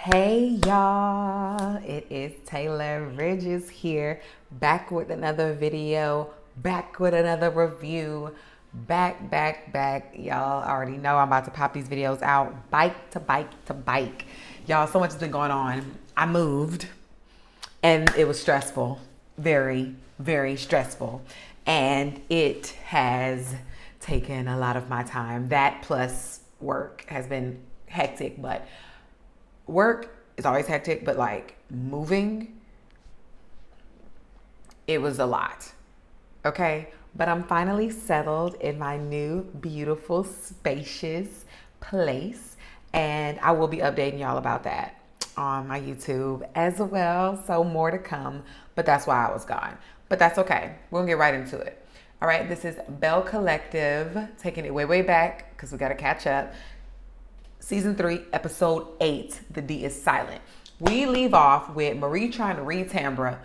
Hey y'all, it is Taylor Ridges here, back with another video, back with another review, back. Y'all already know I'm about to pop these videos out, bike to bike to bike. Y'all, so much has been going on. I moved and it was stressful, very stressful. And it has taken a lot of my time. That plus work has been hectic, but work is always hectic, but like moving, it was a lot. Okay. But I'm finally settled in my new, beautiful, spacious place. And I will be updating y'all about that on my YouTube as well. So more to come. But that's why I was gone. But that's okay. We're gonna get right into it. All right. This is Belle Collective, taking it way back because we got to catch up. Season 3, episode 8, The D is Silent. We leave off with Marie trying to read Tambra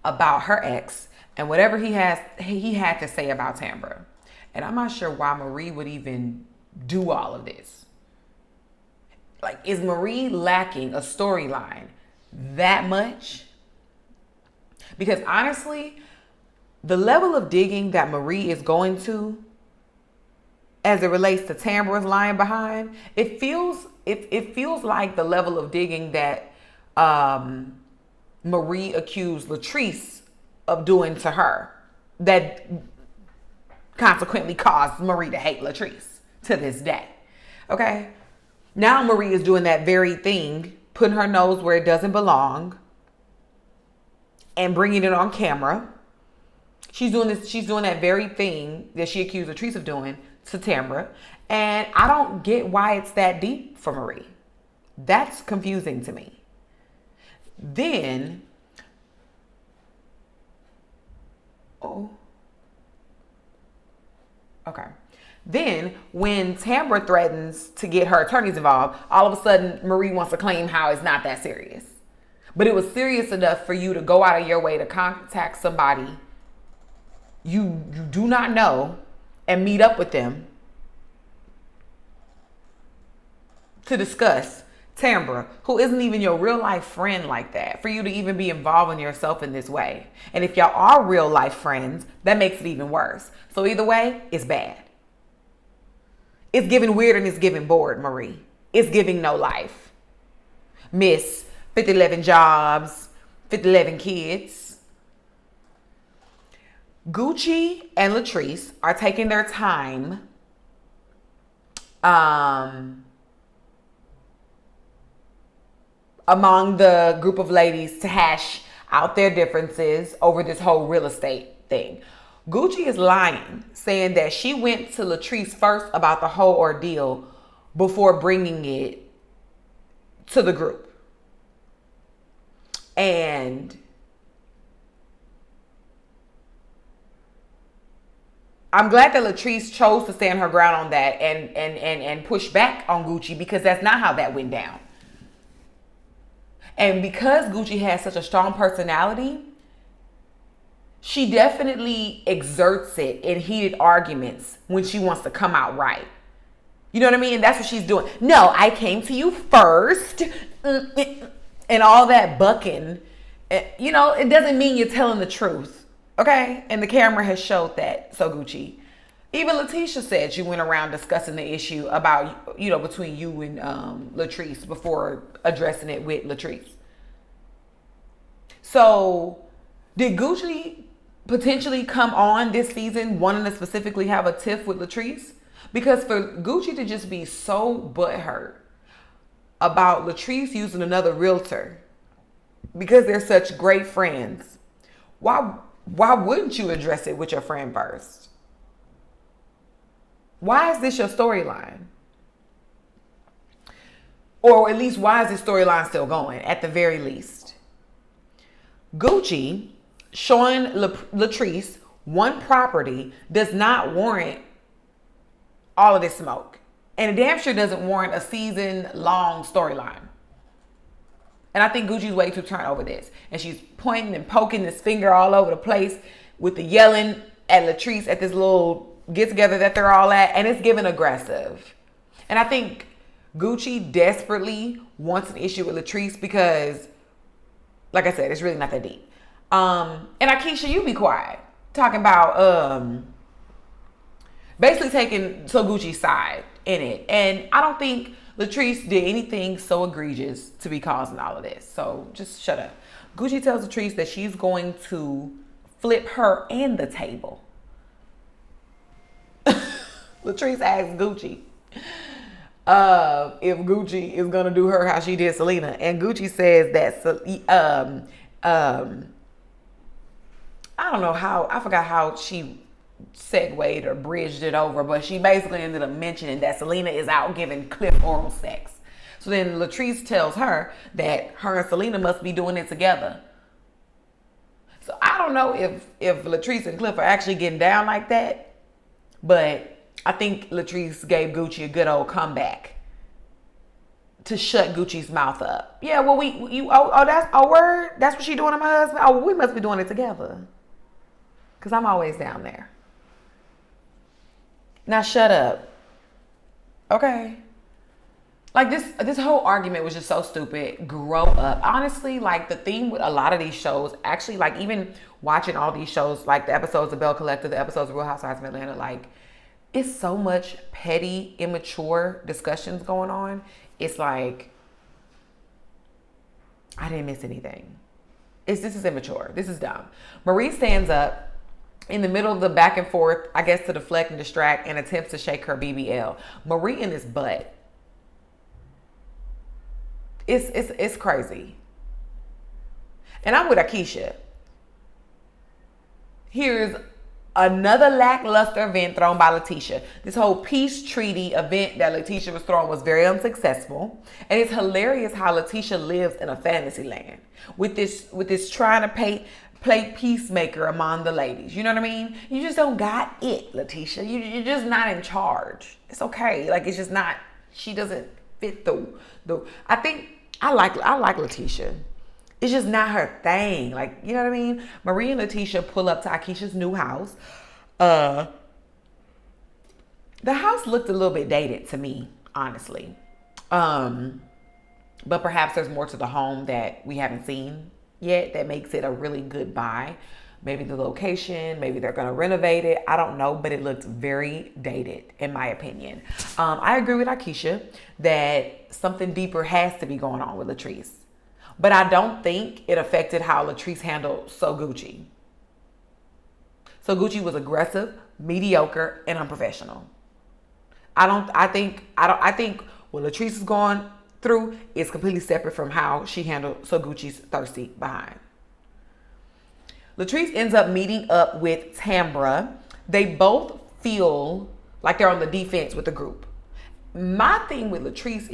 about her ex and whatever he had to say about Tambra. And I'm not sure why Marie would even do all of this. Like, is Marie lacking a storyline that much? Because honestly, the level of digging that Marie is going to as it relates to Tambra's lying behind, it feels like the level of digging that Marie accused Latrice of doing to her, that consequently caused Marie to hate Latrice to this day. Okay, now Marie is doing that very thing, putting her nose where it doesn't belong, and bringing it on camera. She's doing that very thing that she accused Latrice of doing to Tambra. And I don't get why it's that deep for Marie. That's confusing to me. Then, Then when Tambra threatens to get her attorneys involved, all of a sudden Marie wants to claim how it's not that serious. But it was serious enough for you to go out of your way to contact somebody you do not know and meet up with them to discuss Tambra, who isn't even your real life friend like that, for you to even be involving yourself in this way. And if y'all are real life friends, that makes it even worse. So either way, it's bad. It's giving weird and it's giving bored, Marie. It's giving no life. Miss 5011 jobs, 5011 kids. Gucci and Latrice are taking their time among the group of ladies to hash out their differences over this whole real estate thing. Gucci is lying, saying that she went to Latrice first about the whole ordeal before bringing it to the group. And I'm glad that Latrice chose to stand her ground on that and push back on Gucci, because that's not how that went down. And because Gucci has such a strong personality, she definitely exerts it in heated arguments when she wants to come out right. You know what I mean? And that's what she's doing. No, I came to you first. And all that bucking. You know, it doesn't mean you're telling the truth. Okay? And the camera has showed that. So Gucci. Even Letitia said she went around discussing the issue about, you know, between you and Latrice before addressing it with Latrice. So did Gucci potentially come on this season wanting to specifically have a tiff with Latrice? Because for Gucci to just be so butthurt about Latrice using another realtor because they're such great friends, why wouldn't you address it with your friend first? Why is this your storyline? Or at least, why is this storyline still going, at the very least? Gucci showing Latrice one property does not warrant all of this smoke. And it damn sure doesn't warrant a season-long storyline. And I think Gucci's way too turned over this. And she's pointing and poking this finger all over the place with the yelling at Latrice at this little get-together that they're all at. And it's giving aggressive. And I think Gucci desperately wants an issue with Latrice because, like I said, it's really not that deep. And Akeisha, you be quiet. Talking about basically taking So Gucci's side in it. And I don't think Latrice did anything so egregious to be causing all of this. So just shut up. Gucci tells Latrice that she's going to flip her and the table. Latrice asks Gucci if Gucci is gonna do her how she did Selena, and Gucci says that I don't know how, I forgot how she segued or bridged it over, but she basically ended up mentioning that Selena is out giving Cliff oral sex. So then Latrice tells her that her and Selena must be doing it together. So I don't know if Latrice and Cliff are actually getting down like that, but I think Latrice gave Gucci a good old comeback to shut Gucci's mouth up. Yeah, well, word? That's what she doing to my husband? Oh, we must be doing it together. Because I'm always down there. Now shut up. Okay? Like this whole argument was just so stupid. Grow up. Honestly, like the theme with a lot of these shows, actually, like even watching all these shows, like the episodes of Belle Collector, the episodes of Real Housewives of Atlanta, like it's so much petty, immature discussions going on. It's like, I didn't miss anything. This is immature. This is dumb. Marie stands up in the middle of the back and forth, I guess to deflect and distract, and attempts to shake her BBL. Marie in his butt. It's crazy. And I'm with Akeisha. Here's another lackluster event thrown by Letitia. This whole peace treaty event that Letitia was throwing was very unsuccessful. And it's hilarious how Letitia lives in a fantasy land with this trying to play peacemaker among the ladies. You know what I mean? You just don't got it, Letitia. You're just not in charge. It's okay. Like, it's just not, she doesn't fit the I like Letitia. It's just not her thing. Like, you know what I mean? Marie and Letitia pull up to Akeisha's new house. The house looked a little bit dated to me, honestly. But perhaps there's more to the home that we haven't seen yet that makes it a really good buy. Maybe the location, maybe they're going to renovate it. I don't know, but it looked very dated in my opinion. I agree with Akeisha that something deeper has to be going on with Latrice. But I don't think it affected how Latrice handled So Gucci. So Gucci was aggressive, mediocre, and unprofessional. I think what Latrice is going through is completely separate from how she handled So Gucci's thirsty behind. Latrice ends up meeting up with Tambra. They both feel like they're on the defense with the group. My thing with Latrice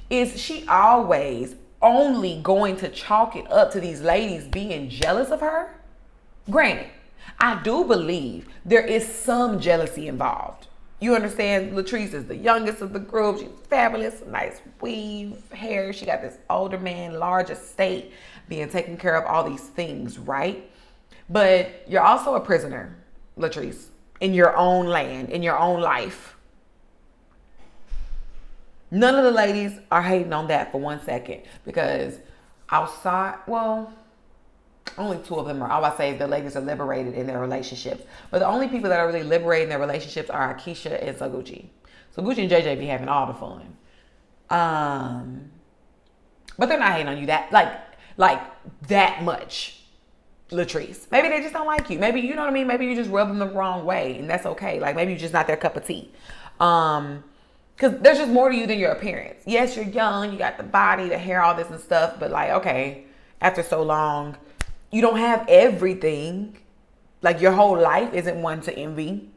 is she always only going to chalk it up to these ladies being jealous of her? Granted, I do believe there is some jealousy involved. You understand? Latrice is the youngest of the group. She's fabulous, nice weave, hair. She got this older man, large estate, being taken care of, all these things, right? But you're also a prisoner, Latrice, in your own land, in your own life. None of the ladies are hating on that for 1 second because outside, well, only two of them are. I would say the ladies are liberated in their relationships. But the only people that are really liberated in their relationships are Akeisha and So Gucci. So Gucci and JJ be having all the fun. But they're not hating on you like that much, Latrice. Maybe they just don't like you. Maybe, you know what I mean? Maybe you just rub them the wrong way and that's okay. Like maybe you're just not their cup of tea. Because there's just more to you than your appearance. Yes, you're young, you got the body, the hair, all this and stuff. But like, okay, after so long, you don't have everything. Like your whole life isn't one to envy.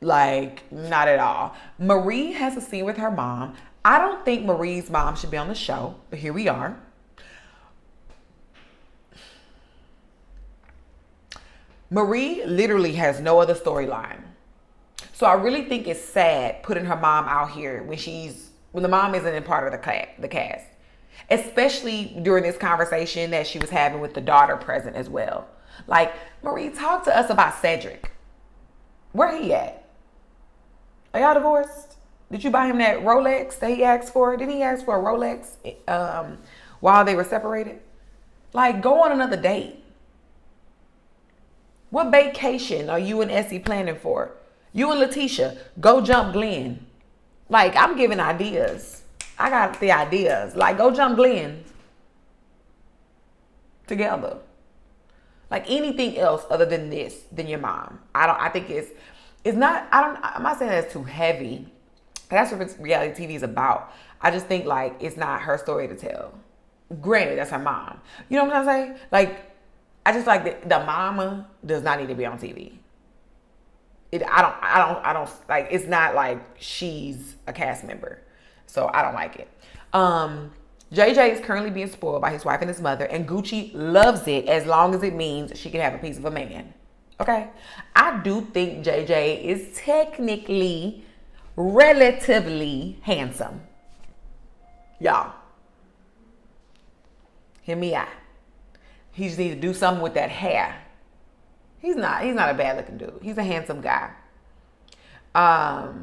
Like, not at all. Marie has a scene with her mom. I don't think Marie's mom should be on the show, but here we are. Marie literally has no other storyline. So I really think it's sad putting her mom out here when the mom isn't in part of the cast. Especially during this conversation that she was having with the daughter present as well. Like, Marie, talk to us about Cedric. Where he at? Are y'all divorced? Did you buy him that Rolex that he asked for? Didn't he ask for a Rolex while they were separated? Like, go on another date. What vacation are you and Essie planning for? You and Letitia, go jump Glen. Like, I'm giving ideas. I got the ideas. Like, go jump Glen together. Like, anything else other than this, than your mom. I think it's not, I'm not saying that's too heavy. That's what reality TV is about. I just think, like, it's not her story to tell. Granted, that's her mom. You know what I'm saying? Like, I just like the mama does not need to be on TV. I don't like, it's not like she's a cast member. So I don't like it. JJ is currently being spoiled by his wife and his mother, and Gucci loves it as long as it means she can have a piece of a man. Okay? I do think JJ is technically relatively handsome. Y'all, hear me out. He just needs to do something with that hair. He's not a bad looking dude. He's a handsome guy. I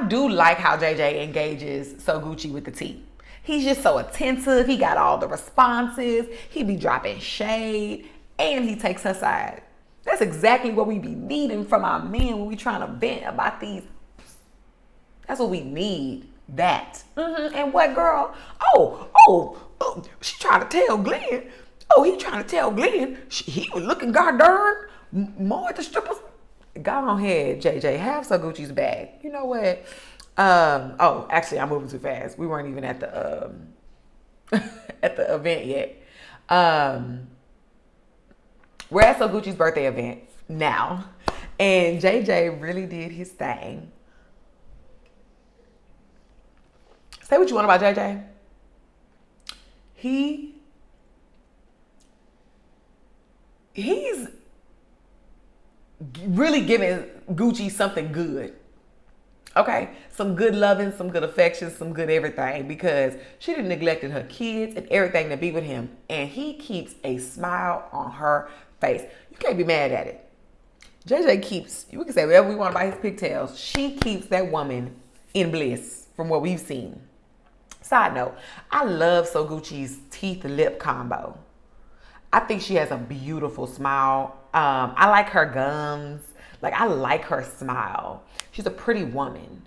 do like how JJ engages So Gucci with the tea. He's just so attentive. He got all the responses. He be dropping shade, and he takes her side. That's exactly what we be needing from our men when we trying to vent about these. That's what we need. That. And what, girl? Oh, she trying to tell Glenn. Oh, he trying to tell Glenn he was looking goddamn more at the strippers. Go on ahead, JJ. Have So Gucci's bag. You know what? Actually, I'm moving too fast. We weren't even at the at the event yet. We're at So Gucci's birthday event now, and JJ really did his thing. Say what you want about JJ. He's really giving Gucci something good. Okay, some good loving, some good affection, some good everything, because she done neglected her kids and everything to be with him, and he keeps a smile on her face. You can't be mad at it. JJ keeps, we can say whatever we want about his pigtails, she keeps that woman in bliss from what we've seen. Side note, I love So Gucci's teeth lip combo. I think she has a beautiful smile. I like her gums. Like, I like her smile. She's a pretty woman.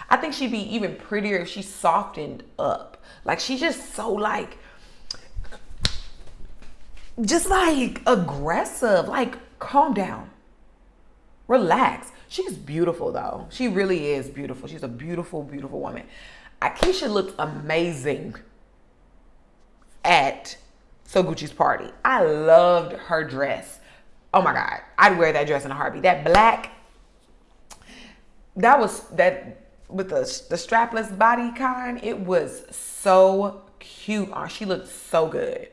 I think she'd be even prettier if she softened up. Like, she's just so, like, just like aggressive. Like, calm down. Relax. She's beautiful, though. She really is beautiful. She's a beautiful, beautiful woman. Akeisha looked amazing at So Gucci's party. I loved her dress. Oh my God. I'd wear that dress in a heartbeat. That black, that with the strapless body kind, it was so cute. Oh, she looked so good.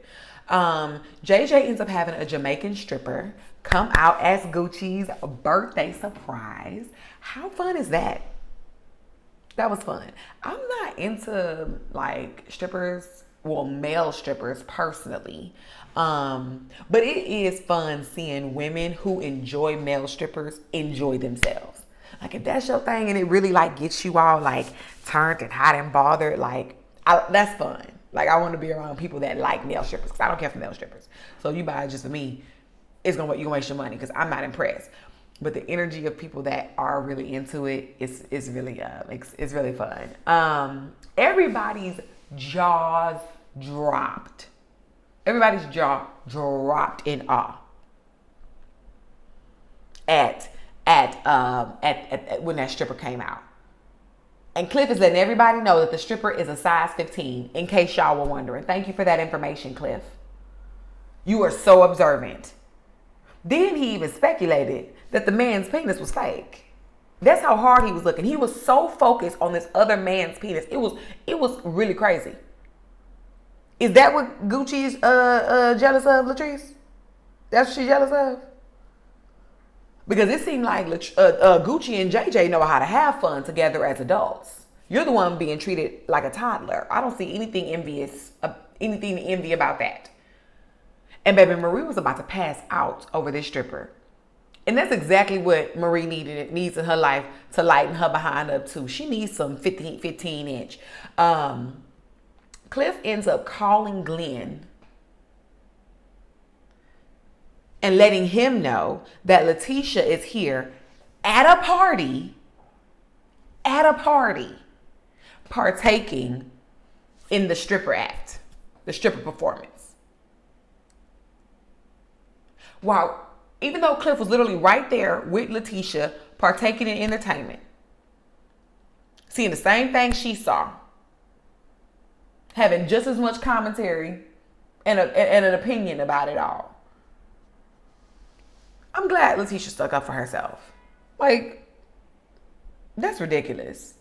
JJ ends up having a Jamaican stripper come out as Gucci's birthday surprise. How fun is that? That was fun. I'm not into like strippers, well, male strippers personally. But it is fun seeing women who enjoy male strippers enjoy themselves. Like, if that's your thing and it really like gets you all like turned and hot and bothered, like that's fun. Like, I want to be around people that like male strippers, because I don't care for male strippers. So if you buy it just for me, you gonna waste your money, because I'm not impressed. But the energy of people that are really into it is really it's really fun. Everybody's jaws dropped. Everybody's jaw dropped in awe at when that stripper came out. And Cliff is letting everybody know that the stripper is a size 15, in case y'all were wondering. Thank you for that information, Cliff. You are so observant. Then he even speculated that the man's penis was fake. That's how hard he was looking. He was so focused on this other man's penis. It was really crazy. Is that what Gucci's jealous of, Latrice? That's what she's jealous of? Because it seemed like Gucci and JJ know how to have fun together as adults. You're the one being treated like a toddler. I don't see anything anything to envy about that. And baby Marie was about to pass out over this stripper. And that's exactly what Marie needs in her life to lighten her behind up too. She needs some 15 inch. Cliff ends up calling Glenn and letting him know that Letitia is here at a party, partaking in the stripper act, the stripper performance. Wow. Even though Cliff was literally right there with Letitia, partaking in entertainment, seeing the same thing she saw, having just as much commentary and an opinion about it all. I'm glad Letitia stuck up for herself. Like, that's ridiculous.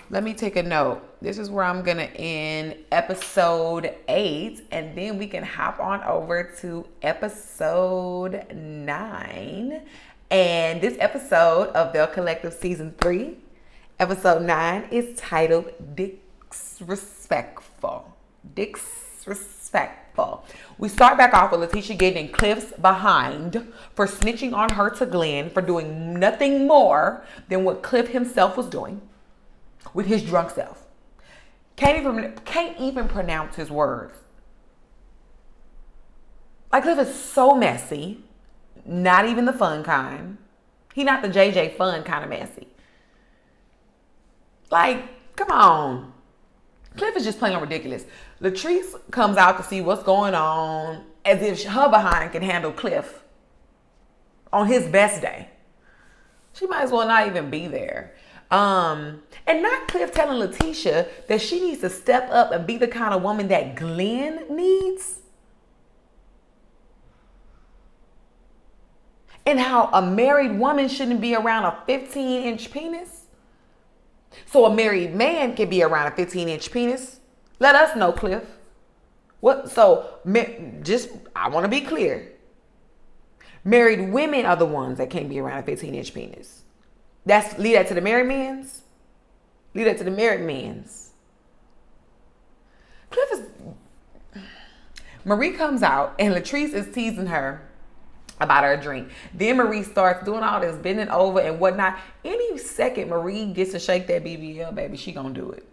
Let me take a note. This is where I'm going to end episode 8. And then we can hop on over to episode 9. And this episode of Belle Collective Season 3, episode 9, is titled Disrespectful. Disrespectful. We start back off with Letitia getting in Cliff's behind for snitching on her to Glenn for doing nothing more than what Cliff himself was doing with his drunk self. Can't even pronounce his words. Like, Cliff is so messy. Not even the fun kind. He not the JJ fun kind of messy. Like, come on. Cliff is just plain on ridiculous. Latrice comes out to see what's going on as if her behind can handle Cliff on his best day. She might as well not even be there. And not Cliff telling Letitia that she needs to step up and be the kind of woman that Glenn needs. And how a married woman shouldn't be around a 15-inch penis. So a married man can be around a 15-inch penis. Let us know, Cliff. What? So, I want to be clear. Married women are the ones that can't be around a 15-inch penis. Leave that to the married men's. Leave that to the married men's. Cliff is... Marie comes out and Latrice is teasing her about her drink. Then Marie starts doing all this bending over and whatnot. Any second Marie gets to shake that BBL, baby, she gonna do it.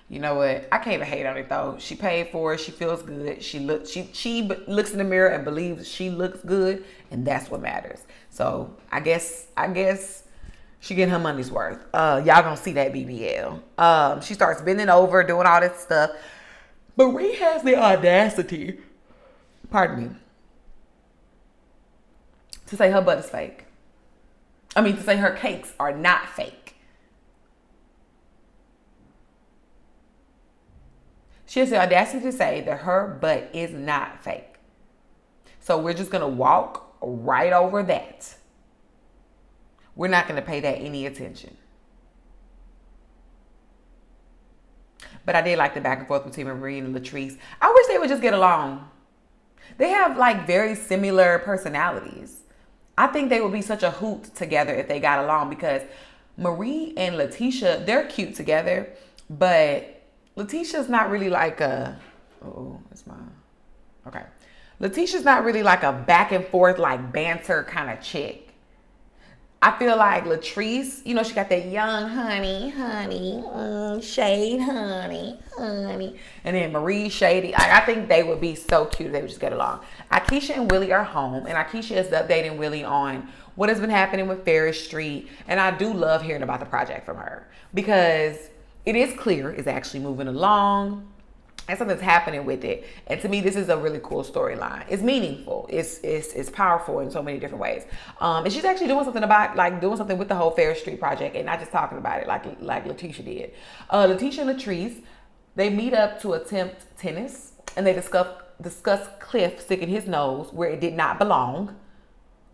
You know what? I can't even hate on it though. She paid for it. She feels good. She looks in the mirror and believes she looks good, and that's what matters. So I guess she getting her money's worth. Y'all gonna see that BBL. She starts bending over, doing all this stuff. Marie has the audacity, pardon me, to say her butt is fake. To say her cakes are not fake. She has the audacity to say that her butt is not fake. So we're just going to walk right over that. We're not going to pay that any attention. But I did like the back and forth between Marie and Latrice. I wish they would just get along. They have like very similar personalities. I think they would be such a hoot together if they got along, because Marie and Letitia, they're cute together, but Letitia's not really like Letitia's not really like a back and forth, like banter kind of chick. I feel like Latrice, she got that young honey, shade honey. And then Marie shady. I think they would be so cute. They would just get along. Akeisha and Willie are home, and Akeisha is updating Willie on what has been happening with Ferris Street. And I do love hearing about the project from her, because it is clear it's actually moving along and something's happening with it. And to me, this is a really cool storyline. It's meaningful. It's powerful in so many different ways. And she's actually doing something with the whole Ferris Street project and not just talking about it like Letitia did. Letitia and Latrice, they meet up to attempt tennis, and they discuss Cliff sticking his nose where it did not belong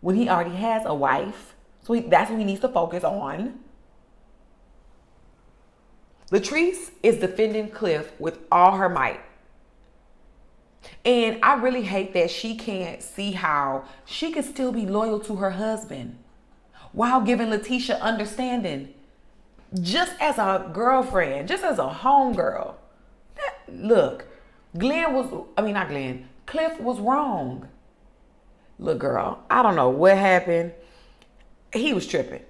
when he already has a wife. So that's what he needs to focus on. Latrice is defending Cliff with all her might. And I really hate that she can't see how she can still be loyal to her husband while giving Letitia understanding. Just as a girlfriend, just as a homegirl. Look, Cliff was wrong. Look, girl, I don't know what happened. He was tripping.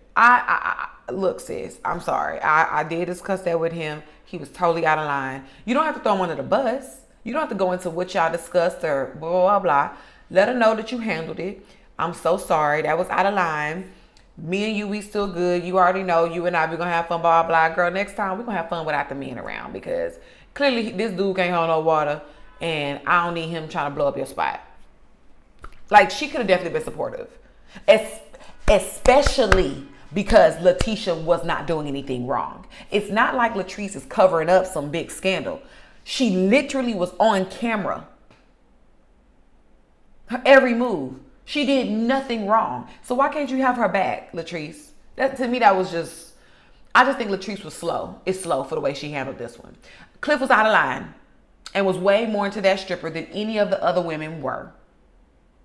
Look, sis, I'm sorry. I did discuss that with him. He was totally out of line. You don't have to throw him under the bus. You don't have to go into what y'all discussed or blah, blah, blah. Let her know that you handled it. I'm so sorry. That was out of line. Me and you, we still good. You already know you and I, we going to have fun, blah, blah, blah. Girl, next time we going to have fun without the men around, because clearly this dude can't hold no water, and I don't need him trying to blow up your spot. Like, she could have definitely been supportive. Especially because Letitia was not doing anything wrong. It's not like Latrice is covering up some big scandal. She literally was on camera. Her every move. She did nothing wrong. So why can't you have her back, Latrice? To me, that was just, I just think Latrice was slow. It's slow for the way she handled this one. Cliff was out of line and was way more into that stripper than any of the other women were.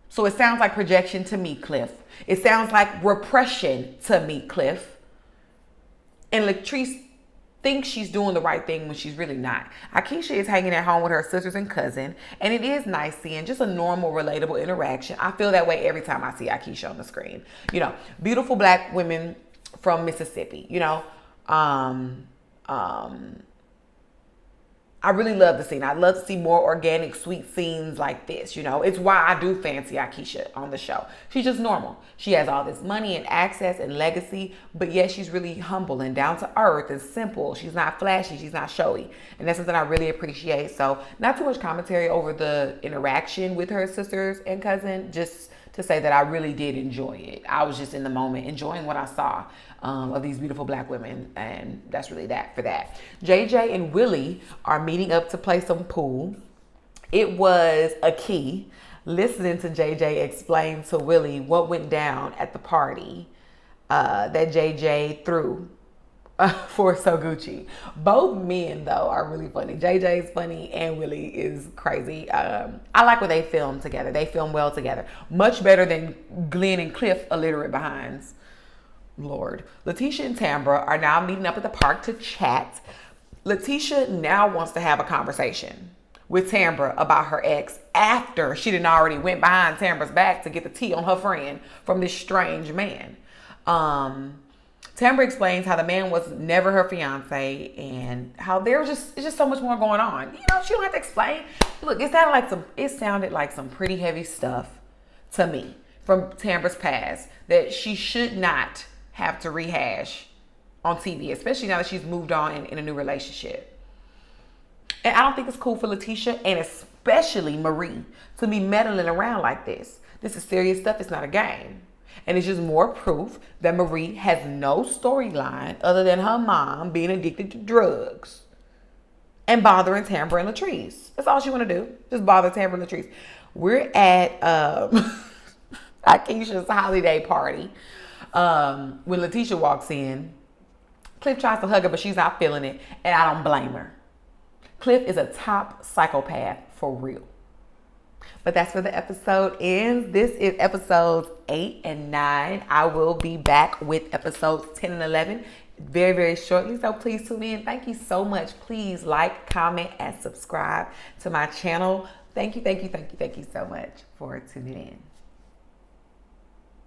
So it sounds like projection to me, Cliff. It sounds like repression to me, Cliff. And Latrice thinks she's doing the right thing when she's really not. Akeisha is hanging at home with her sisters and cousin, and it is nice seeing just a normal, relatable interaction. I feel that way every time I see Akeisha on the screen. You know, beautiful black women from Mississippi, you know. I really love the scene. I'd love to see more organic, sweet scenes like this, you know. It's why I do fancy Akeisha on the show. She's just normal. She has all this money and access and legacy, but yet she's really humble and down to earth and simple. She's not flashy. She's not showy. And that's something I really appreciate. So not too much commentary over the interaction with her sisters and cousin, just to say that I really did enjoy it. I was just in the moment enjoying what I saw of these beautiful black women, and that's really that for that. JJ and Willie are meeting up to play some pool. It was a key listening to JJ explain to Willie what went down at the party that JJ threw for Soguchi. Both men, though, are really funny. JJ's funny and Willie is crazy. I like when they film together. They film well together. Much better than Glenn and Cliff illiterate behinds. Lord. Letitia and Tambra are now meeting up at the park to chat. Letitia now wants to have a conversation with Tambra about her ex after she done already went behind Tambra's back to get the tea on her friend from this strange man. Tambra explains how the man was never her fiance and how it's just so much more going on. You know, she don't have to explain. Look, it sounded like some pretty heavy stuff to me from Tambra's past that she should not have to rehash on TV, especially now that she's moved on in a new relationship. And I don't think it's cool for Letitia and especially Marie to be meddling around like this. This is serious stuff. It's not a game. And it's just more proof that Marie has no storyline other than her mom being addicted to drugs and bothering Tambra and Latrice. That's all she want to do. Just bother Tambra and Latrice. We're at Akeisha's holiday party. When Letitia walks in, Cliff tries to hug her, but she's not feeling it, and I don't blame her. Cliff is a top psychopath for real. But that's where the episode ends. This is episodes 8 and 9. I will be back with episodes 10 and 11 very, very shortly. So please tune in. Thank you so much. Please like, comment, and subscribe to my channel. Thank you so much for tuning in.